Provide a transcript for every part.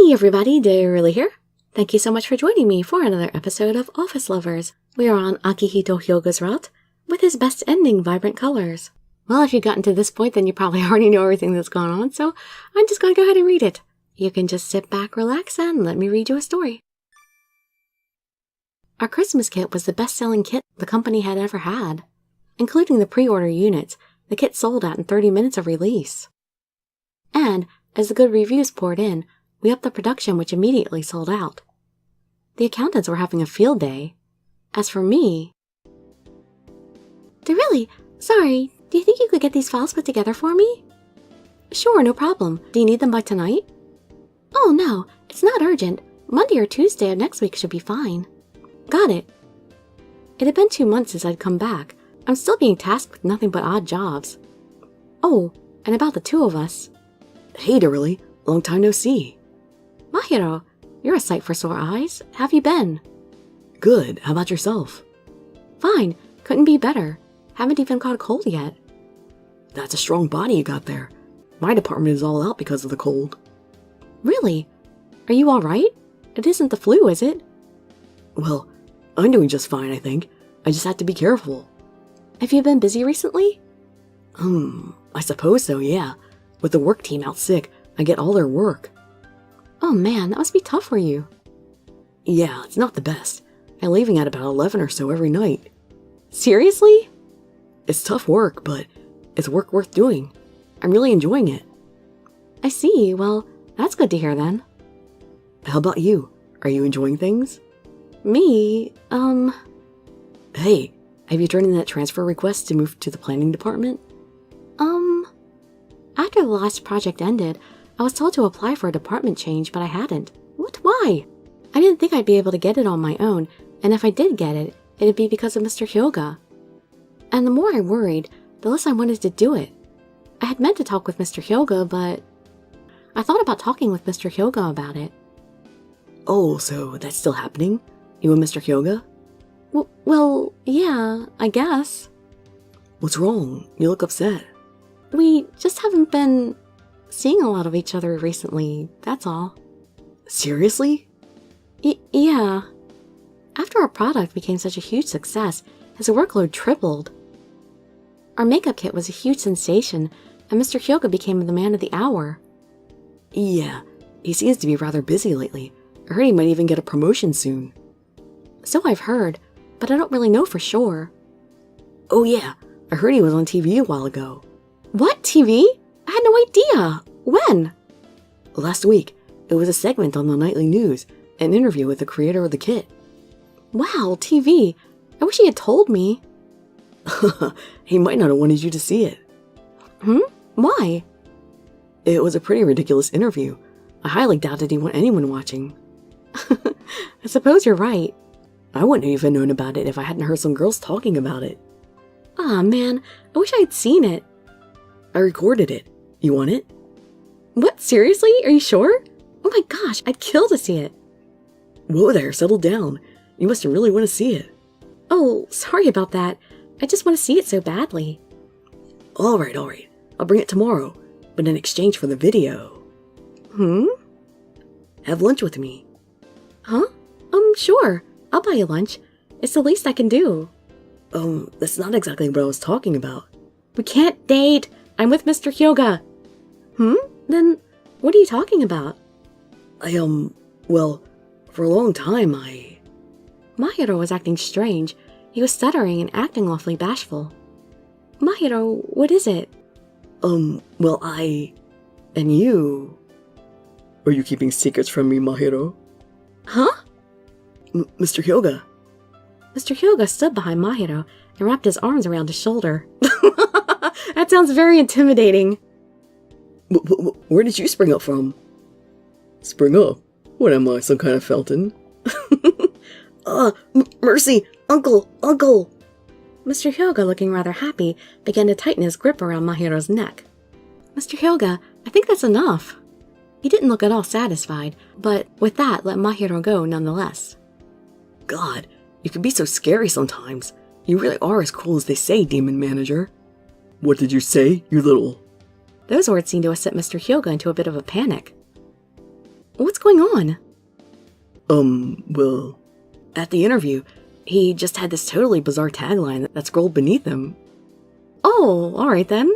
Hey everybody, Dirili here. Thank you so much for joining me for another episode of Office Lovers. We are on Akihito Hyoga's route with his best ending vibrant colors. Well, if you've gotten to this point, then you probably already know everything that's gone on, so I'm just going to go ahead and read it. You can just sit back, relax, and let me read you a story. Our Christmas kit was the best-selling kit the company had ever had. Including the pre-order units, the kit sold out in 30 minutes of release. And, as the good reviews poured in, we upped the production, which immediately sold out. The accountants were having a field day. As for me... Dirili, sorry, do you think you could get these files put together for me? Sure, no problem. Do you need them by tonight? Oh no, it's not urgent. Monday or Tuesday of next week should be fine. Got it. It had been 2 months since I'd come back. I'm still being tasked with nothing but odd jobs. Oh, and about the two of us. Hey Dirili, long time no see. Mahiro, you're a sight for sore eyes. How have you been? Good, how about yourself? Fine, couldn't be better. Haven't even caught a cold yet. That's a strong body you got there. My department is all out because of the cold. Really? Are you alright? It isn't the flu, is it? Well, I'm doing just fine, I think. I just have to be careful. Have you been busy recently? I suppose so, yeah. With the work team out sick, I get all their work. Oh man, that must be tough for you. Yeah, it's not the best. I'm leaving at about 11 or so every night. Seriously? It's tough work, but it's work worth doing. I'm really enjoying it. I see, well, that's good to hear then. How about you? Are you enjoying things? Me, Hey, have you turned in that transfer request to move to the planning department? After the last project ended, I was told to apply for a department change, but I hadn't. What? Why? I didn't think I'd be able to get it on my own, and if I did get it, it'd be because of Mr. Hyoga. And the more I worried, the less I wanted to do it. I had meant to talk with Mr. Hyoga, but I thought about talking with Mr. Hyoga about it. Oh, so that's still happening? You and Mr. Hyoga? Well, yeah, I guess. What's wrong? You look upset. We just haven't been seeing a lot of each other recently, that's all. Seriously? Yeah. After our product became such a huge success, his workload tripled. Our makeup kit was a huge sensation, and Mr. Hyoga became the man of the hour. Yeah, he seems to be rather busy lately. I heard he might even get a promotion soon. So I've heard, but I don't really know for sure. Oh yeah, I heard he was on TV a while ago. What, TV? I had no idea. When? Last week. It was a segment on the nightly news, an interview with the creator of the kit. Wow, TV. I wish he had told me. He might not have wanted you to see it. Why? It was a pretty ridiculous interview. I highly doubted he'd want anyone watching. I suppose you're right. I wouldn't have even known about it if I hadn't heard some girls talking about it. Aw, man. I wish I had seen it. I recorded it. You want it? What? Seriously? Are you sure? Oh my gosh, I'd kill to see it. Whoa there, settle down. You must really want to see it. Oh, sorry about that. I just want to see it so badly. Alright. I'll bring it tomorrow, but in exchange for the video. Have lunch with me. Huh? Sure. I'll buy you lunch. It's the least I can do. That's not exactly what I was talking about. We can't date. I'm with Mr. Hyoga. Then what are you talking about? Well, for a long time, Mahiro was acting strange. He was stuttering and acting awfully bashful. Mahiro, what is it? Well, and you... Are you keeping secrets from me, Mahiro? Huh? Mr. Hyoga. Mr. Hyoga stood behind Mahiro and wrapped his arms around his shoulder. That sounds very intimidating. Where did you spring up from? Spring up? What am I, some kind of fountain? Mercy! Uncle! Mr. Hyoga, looking rather happy, began to tighten his grip around Mahiro's neck. Mr. Hyoga, I think that's enough. He didn't look at all satisfied, but with that let Mahiro go nonetheless. God, you can be so scary sometimes. You really are as cool as they say, Demon Manager. What did you say, you little... Those words seemed to have set Mr. Hyoga into a bit of a panic. What's going on? Well, at the interview, he just had this totally bizarre tagline that scrolled beneath him. Oh, alright then.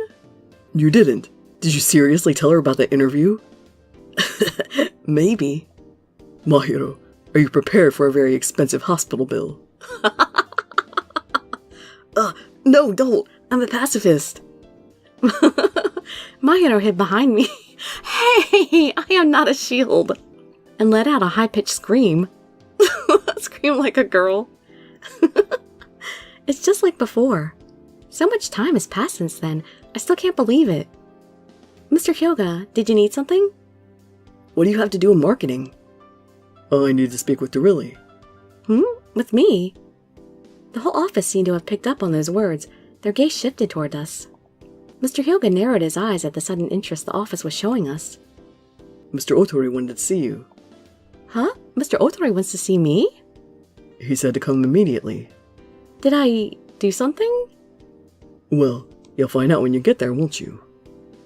You didn't. Did you seriously tell her about the interview? Maybe. Mahiro, are you prepared for a very expensive hospital bill? No, don't. I'm a pacifist. Mahiro hid behind me. Hey, I am not a shield. And let out a high-pitched scream. Scream like a girl. It's just like before. So much time has passed since then. I still can't believe it. Mr. Hyoga, did you need something? What do you have to do in marketing? I need to speak with Dirili. With me? The whole office seemed to have picked up on those words. Their gaze shifted toward us. Mr. Hyoga narrowed his eyes at the sudden interest the office was showing us. Mr. Otori wanted to see you. Huh? Mr. Otori wants to see me? He said to come immediately. Did I do something? Well, you'll find out when you get there, won't you?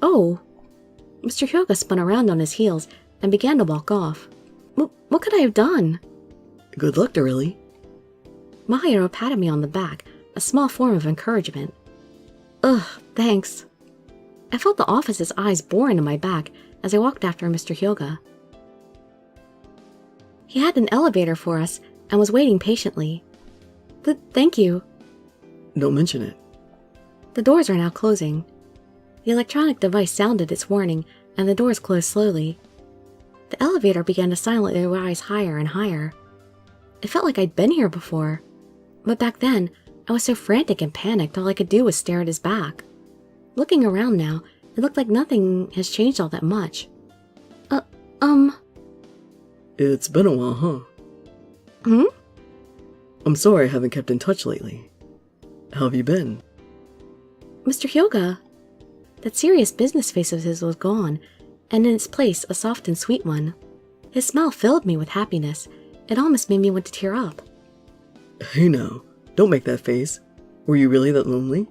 Oh. Mr. Hyoga spun around on his heels and began to walk off. What could I have done? Good luck, Dirili. Mahiro patted me on the back, a small form of encouragement. Ugh, thanks. I felt the office's eyes bore into my back as I walked after Mr. Hyoga. He had an elevator for us and was waiting patiently. Thank you. Don't mention it. The doors are now closing. The electronic device sounded its warning, and the doors closed slowly. The elevator began to silently rise higher and higher. It felt like I'd been here before, but back then, I was so frantic and panicked all I could do was stare at his back. Looking around now, it looked like nothing has changed all that much. It's been a while, huh? I'm sorry I haven't kept in touch lately. How have you been? Mr. Hyoga. That serious business face of his was gone, and in its place a soft and sweet one. His smile filled me with happiness. It almost made me want to tear up. Hey now, don't make that face. Were you really that lonely?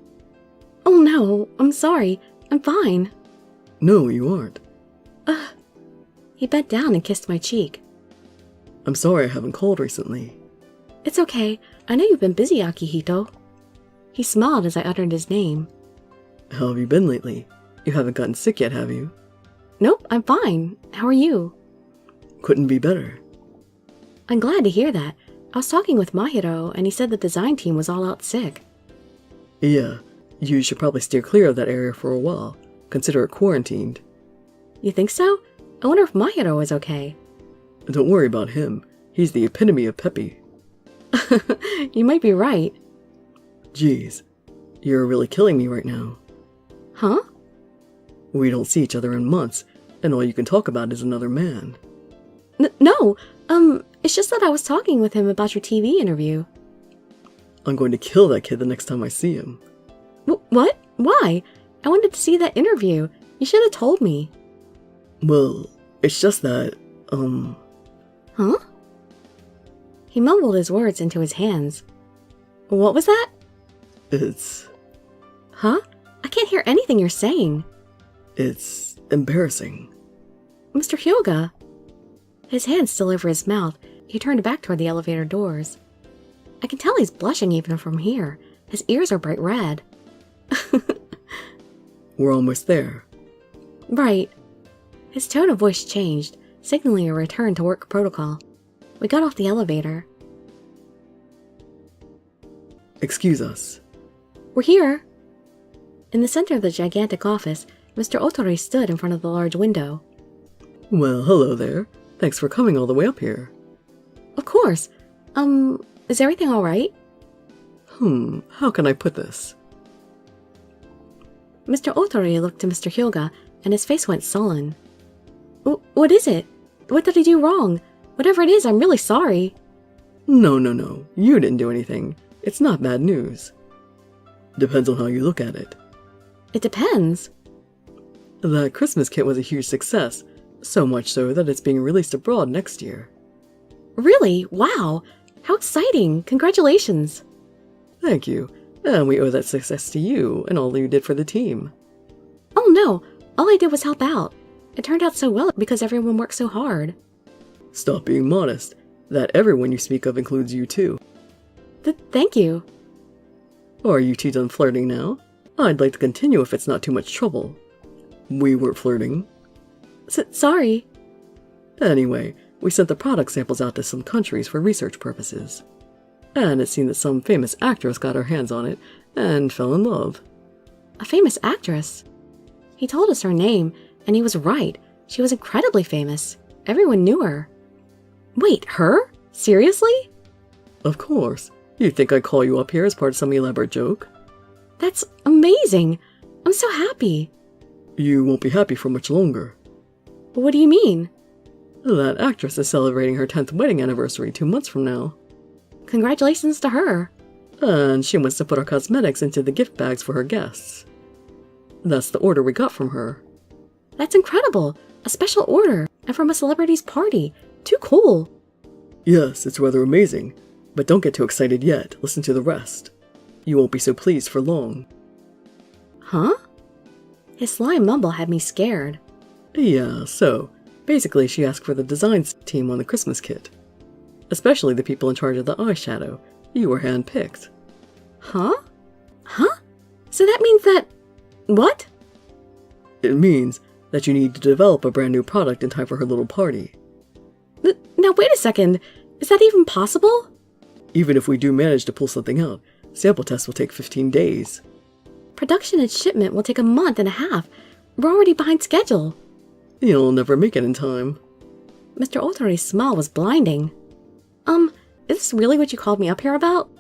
Oh no, I'm sorry. I'm fine. No, you aren't. He bent down and kissed my cheek. I'm sorry I haven't called recently. It's okay. I know you've been busy, Akihito. He smiled as I uttered his name. How have you been lately? You haven't gotten sick yet, have you? Nope, I'm fine. How are you? Couldn't be better. I'm glad to hear that. I was talking with Mahiro, and he said the design team was all out sick. Yeah, you should probably steer clear of that area for a while. Consider it quarantined. You think so? I wonder if Mahiro is okay. Don't worry about him. He's the epitome of peppy. You might be right. Jeez, you're really killing me right now. Huh? We don't see each other in months, and all you can talk about is another man. No, it's just that I was talking with him about your TV interview. I'm going to kill that kid the next time I see him. What? Why? I wanted to see that interview. You should have told me. Well, it's just that, Huh? He mumbled his words into his hands. What was that? It's... Huh? I can't hear anything you're saying. It's embarrassing. Mr. Hyoga. His hand still over his mouth, he turned back toward the elevator doors. I can tell he's blushing even from here. His ears are bright red. We're almost there. Right. His tone of voice changed, signaling a return to work protocol. We got off the elevator. Excuse us. We're here. In the center of the gigantic office, Mr. Otori stood in front of the large window. Well, hello there. Thanks for coming all the way up here. Of course. Is everything all right? How can I put this? Mr. Otori looked to Mr. Hyoga, and his face went sullen. What is it? What did I do wrong? Whatever it is, I'm really sorry. No. You didn't do anything. It's not bad news. Depends on how you look at it. It depends. That Christmas kit was a huge success, so much so that it's being released abroad next year. Really? Wow! How exciting! Congratulations! Thank you, and we owe that success to you and all you did for the team. Oh no, all I did was help out. It turned out so well because everyone worked so hard. Stop being modest. That everyone you speak of includes you too. Thank you. Are you two done flirting now? I'd like to continue if it's not too much trouble. We weren't flirting. Sorry. Anyway, we sent the product samples out to some countries for research purposes. And it seemed that some famous actress got her hands on it and fell in love. A famous actress? He told us her name, and he was right. She was incredibly famous. Everyone knew her. Wait, her? Seriously? Of course. You'd think I'd call you up here as part of some elaborate joke? That's amazing. I'm so happy. You won't be happy for much longer. What do you mean? That actress is celebrating her 10th wedding anniversary 2 months from now. Congratulations to her. And she wants to put our cosmetics into the gift bags for her guests. That's the order we got from her. That's incredible. A special order, and from a celebrity's party. Too cool. Yes, it's rather amazing. But don't get too excited yet. Listen to the rest. You won't be so pleased for long. Huh? His sly mumble had me scared. Yeah, so, basically she asked for the designs team on the Christmas kit. Especially the people in charge of the eyeshadow. You were handpicked. Huh? Huh? So that means that... What? It means that you need to develop a brand new product in time for her little party. Now wait a second. Is that even possible? Even if we do manage to pull something out, sample tests will take 15 days. Production and shipment will take a month and a half. We're already behind schedule. You'll never make it in time. Mr. Otori's smile was blinding. Is this really what you called me up here about?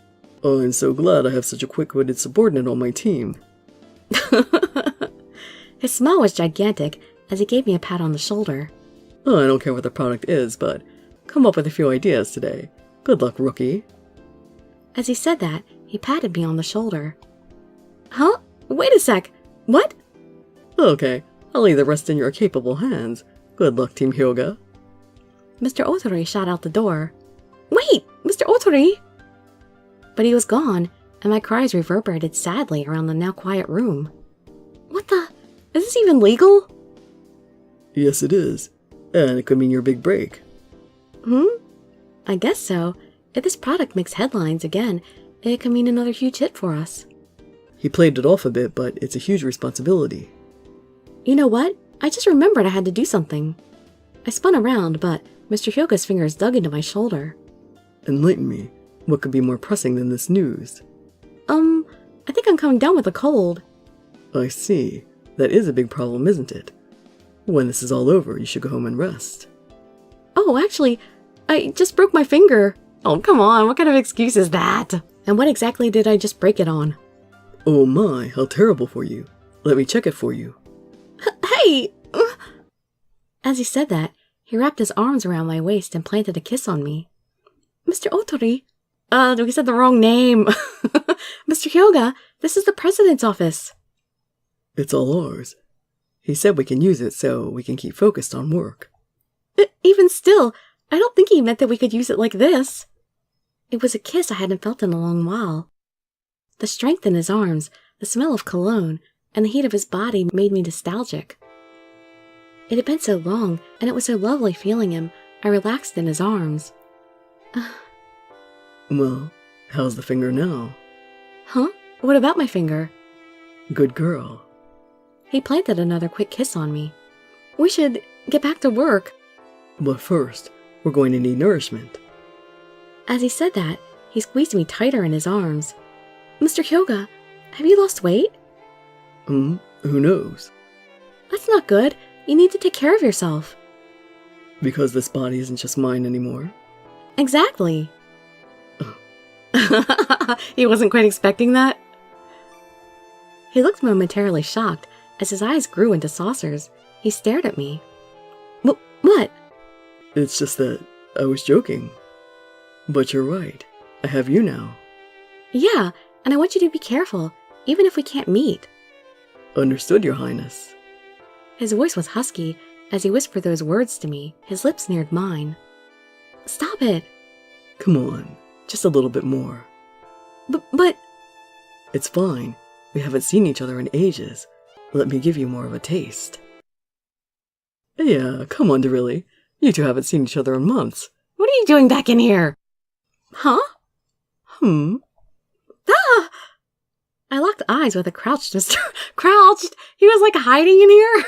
Oh, I'm so glad I have such a quick-witted subordinate on my team. His smile was gigantic as he gave me a pat on the shoulder. Oh, I don't care what the product is, but come up with a few ideas today. Good luck, rookie. As he said that, he patted me on the shoulder. Huh? Wait a sec. What? Okay, I'll leave the rest in your capable hands. Good luck, Team Hyoga. Mr. Otori shot out the door. Wait! Mr. Otori! But he was gone, and my cries reverberated sadly around the now quiet room. What the? Is this even legal? Yes, it is. And it could mean your big break. I guess so. If this product makes headlines again, it could mean another huge hit for us. He played it off a bit, but it's a huge responsibility. You know what? I just remembered I had to do something. I spun around, but Mr. Hyoga's fingers dug into my shoulder. Enlighten me. What could be more pressing than this news? I think I'm coming down with a cold. I see. That is a big problem, isn't it? When this is all over, you should go home and rest. Oh, actually, I just broke my finger. Oh, come on, what kind of excuse is that? And what exactly did I just break it on? Oh my, how terrible for you. Let me check it for you. Hey! As he said that, he wrapped his arms around my waist and planted a kiss on me. Mr. Otori? We said the wrong name. Mr. Hyoga, this is the president's office. It's all ours. He said we can use it so we can keep focused on work. Even still, I don't think he meant that we could use it like this. It was a kiss I hadn't felt in a long while. The strength in his arms, the smell of cologne, and the heat of his body made me nostalgic. It had been so long, and it was so lovely feeling him. I relaxed in his arms. Well, how's the finger now? Huh? What about my finger? Good girl. He planted another quick kiss on me. We should get back to work. But first, we're going to need nourishment. As he said that, he squeezed me tighter in his arms. Mr. Hyoga, have you lost weight? Who knows? That's not good. You need to take care of yourself. Because this body isn't just mine anymore. Exactly. He wasn't quite expecting that. He looked momentarily shocked as his eyes grew into saucers. He stared at me. What? It's just that I was joking. But you're right. I have you now. Yeah, and I want you to be careful, even if we can't meet. Understood, Your Highness. His voice was husky as he whispered those words to me. His lips neared mine. Stop it. Come on, just a little bit more. But... It's fine. We haven't seen each other in ages. Let me give you more of a taste. Yeah, come on, Dirili. You two haven't seen each other in months. What are you doing back in here? Huh? Ah! I locked eyes with a crouched Mr. Crouched! He was like hiding in here?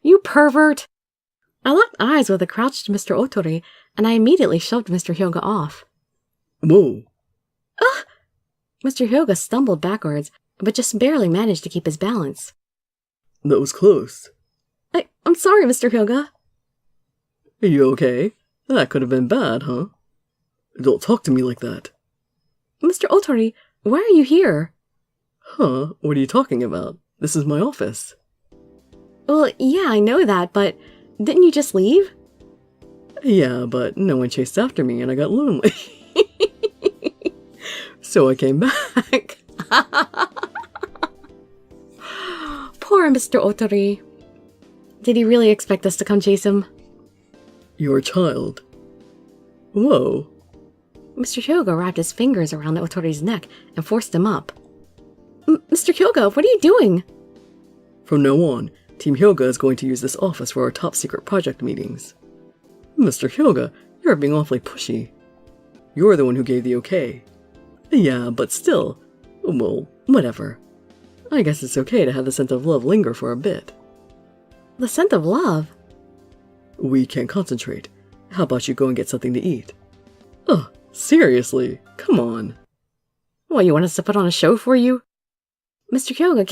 You pervert! I locked eyes with a crouched Mr. Otori, and I immediately shoved Mr. Hyoga off. Whoa. Ah! Mr. Hyoga stumbled backwards, but just barely managed to keep his balance. That was close. I'm sorry, Mr. Hyoga. Are you okay? That could have been bad, huh? Don't talk to me like that. Mr. Otori, why are you here? Huh? What are you talking about? This is my office. Well, yeah, I know that, but didn't you just leave? Yeah, but no one chased after me and I got lonely. So I came back. Poor Mr. Otori. Did he really expect us to come chase him? You're a child. Whoa. Mr. Hyoga wrapped his fingers around Otori's neck and forced him up. Mr. Hyoga, what are you doing? From now on, Team Hyoga is going to use this office for our top secret project meetings. Mr. Hyoga, you're being awfully pushy. You're the one who gave the okay. Yeah, but still. Well, whatever. I guess it's okay to have the scent of love linger for a bit. The scent of love? We can't concentrate. How about you go and get something to eat? Ugh, seriously? Come on. What, you want us to put on a show for you? Mr. Hyoga...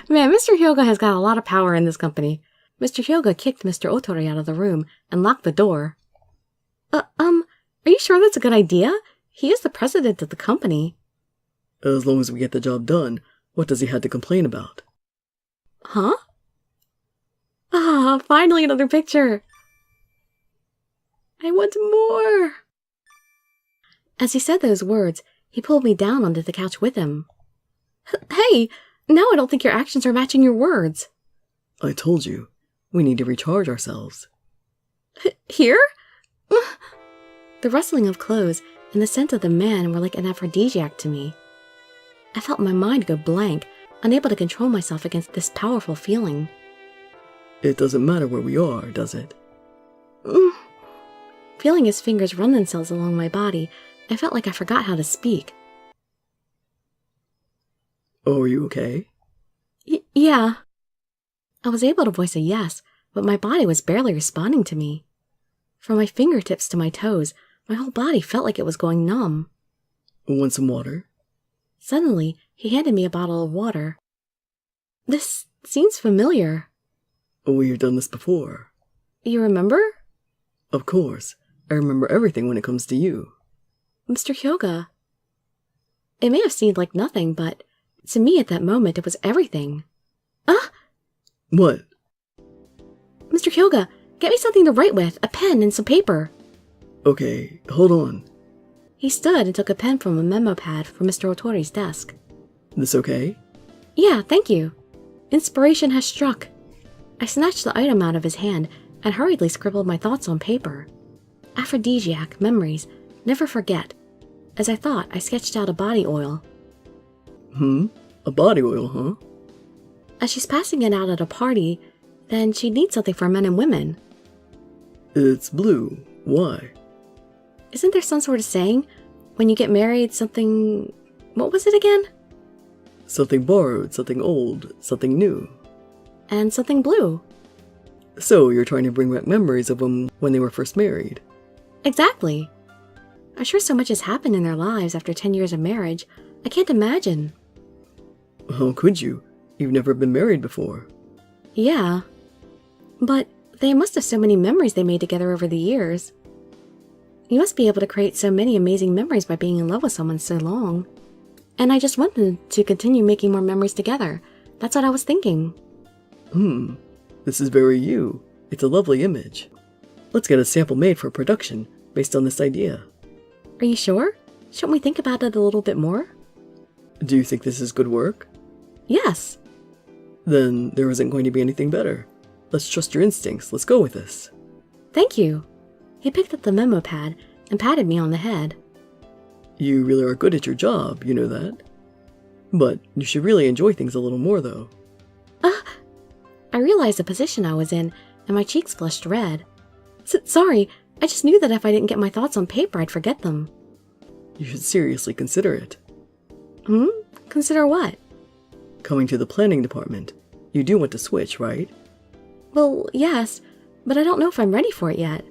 Man, Mr. Hyoga has got a lot of power in this company. Mr. Hyoga kicked Mr. Otori out of the room and locked the door. Are you sure that's a good idea? He is the president of the company. As long as we get the job done, what does he have to complain about? Huh? Ah, finally another picture. I want more. As he said those words, he pulled me down onto the couch with him. Hey, now I don't think your actions are matching your words. I told you, we need to recharge ourselves. Here? The rustling of clothes and the scent of the man were like an aphrodisiac to me. I felt my mind go blank, unable to control myself against this powerful feeling. It doesn't matter where we are, does it? Feeling his fingers run themselves along my body, I felt like I forgot how to speak. Oh, are you okay? Yeah. I was able to voice a yes, but my body was barely responding to me. From my fingertips to my toes, my whole body felt like it was going numb. Want some water? Suddenly, he handed me a bottle of water. This seems familiar. We've done this before. You remember? Of course. I remember everything when it comes to you. Mr. Hyoga. It may have seemed like nothing, but to me at that moment it was everything. Ah! What? Mr. Hyoga, get me something to write with, a pen and some paper. Okay, hold on. He stood and took a pen from a memo pad from Mr. Otori's desk. This okay? Yeah, thank you. Inspiration has struck. I snatched the item out of his hand and hurriedly scribbled my thoughts on paper. Aphrodisiac, memories, never forget. As I thought, I sketched out a body oil. A body oil, huh? As she's passing it out at a party, then she'd need something for men and women. It's blue. Why? Isn't there some sort of saying? When you get married, something... What was it again? Something borrowed, something old, something new. And something blue. So you're trying to bring back memories of them when they were first married. Exactly. I'm sure so much has happened in their lives after 10 years of marriage. I can't imagine. How could you? You've never been married before. Yeah. But they must have so many memories they made together over the years. You must be able to create so many amazing memories by being in love with someone so long. And I just want them to continue making more memories together. That's what I was thinking. This is very you. It's a lovely image. Let's get a sample made for production based on this idea. Are you sure? Shouldn't we think about it a little bit more? Do you think this is good work? Yes. Then there isn't going to be anything better. Let's trust your instincts. Let's go with this. Thank you. He picked up the memo pad and patted me on the head. You really are good at your job, you know that? But you should really enjoy things a little more, though. I realized the position I was in, and my cheeks flushed red. Sorry, I just knew that if I didn't get my thoughts on paper, I'd forget them. You should seriously consider it. Consider what? Coming to the planning department. You do want to switch, right? Well, yes, but I don't know if I'm ready for it yet.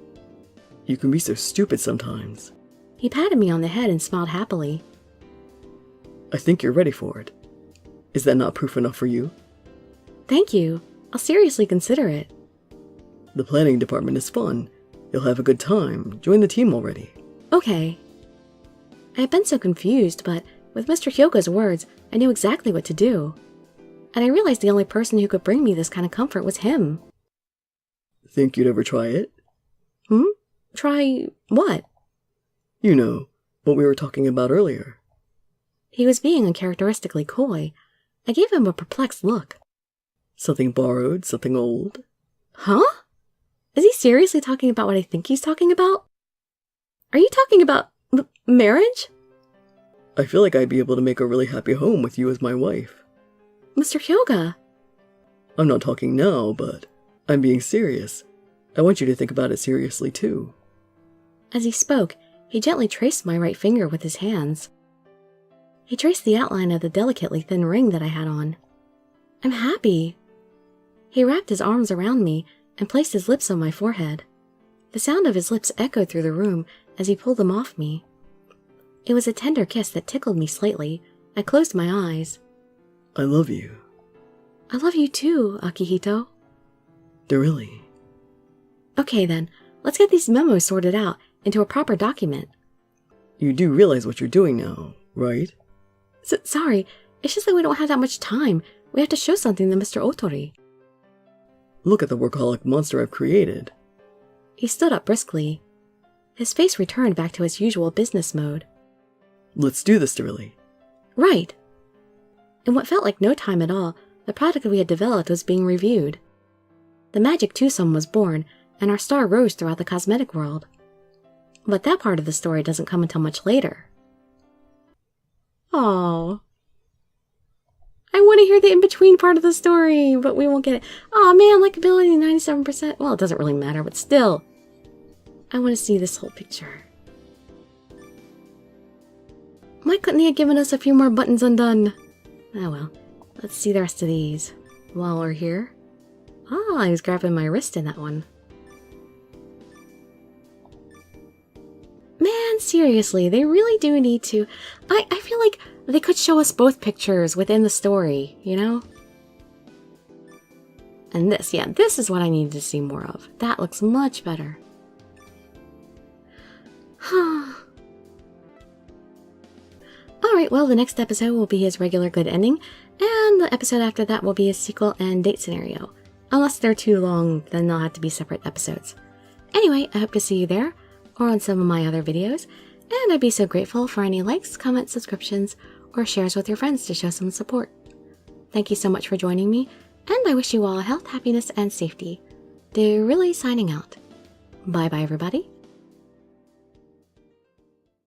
You can be so stupid sometimes. He patted me on the head and smiled happily. I think you're ready for it. Is that not proof enough for you? Thank you. I'll seriously consider it. The planning department is fun. You'll have a good time. Join the team already. Okay. I had been so confused, but with Mr. Hyoga's words, I knew exactly what to do. And I realized the only person who could bring me this kind of comfort was him. Think you'd ever try it? Try what? You know, what we were talking about earlier. He was being uncharacteristically coy. I gave him a perplexed look. Something borrowed, something old. Huh? Is he seriously talking about what I think he's talking about? Are you talking about marriage? I feel like I'd be able to make a really happy home with you as my wife. Mr. Hyoga. I'm not talking now, but I'm being serious. I want you to think about it seriously, too. As he spoke, he gently traced my right finger with his hands. He traced the outline of the delicately thin ring that I had on. I'm happy. He wrapped his arms around me and placed his lips on my forehead. The sound of his lips echoed through the room as he pulled them off me. It was a tender kiss that tickled me slightly. I closed my eyes. I love you. I love you too, Akihito. Dirili. Okay then, let's get these memos sorted out into a proper document. You do realize what you're doing now, right? Sorry, it's just that we don't have that much time. We have to show something to Mr. Otori. Look at the workaholic monster I've created. He stood up briskly. His face returned back to his usual business mode. Let's do this, Dirili. Right. In what felt like no time at all, the product we had developed was being reviewed. The magic twosome was born, and our star rose throughout the cosmetic world. But that part of the story doesn't come until much later. Aww. I want to hear the in-between part of the story, but we won't get it. Aw, man, likability 97%. Well, it doesn't really matter, but still. I want to see this whole picture. Why couldn't he have given us a few more buttons undone? Oh well, let's see the rest of these while we're here. Ah, I was grabbing my wrist in that one. Man, seriously, they really do need to. I feel like they could show us both pictures within the story, you know? And this, yeah, this is what I needed to see more of. That looks much better. Alright, well, the next episode will be his regular good ending, and the episode after that will be his sequel and date scenario. Unless they're too long, then they'll have to be separate episodes. Anyway, I hope to see you there, or on some of my other videos, and I'd be so grateful for any likes, comments, subscriptions, or shares with your friends to show some support. Thank you so much for joining me, and I wish you all health, happiness, and safety. Dirili signing out. Bye-bye, everybody.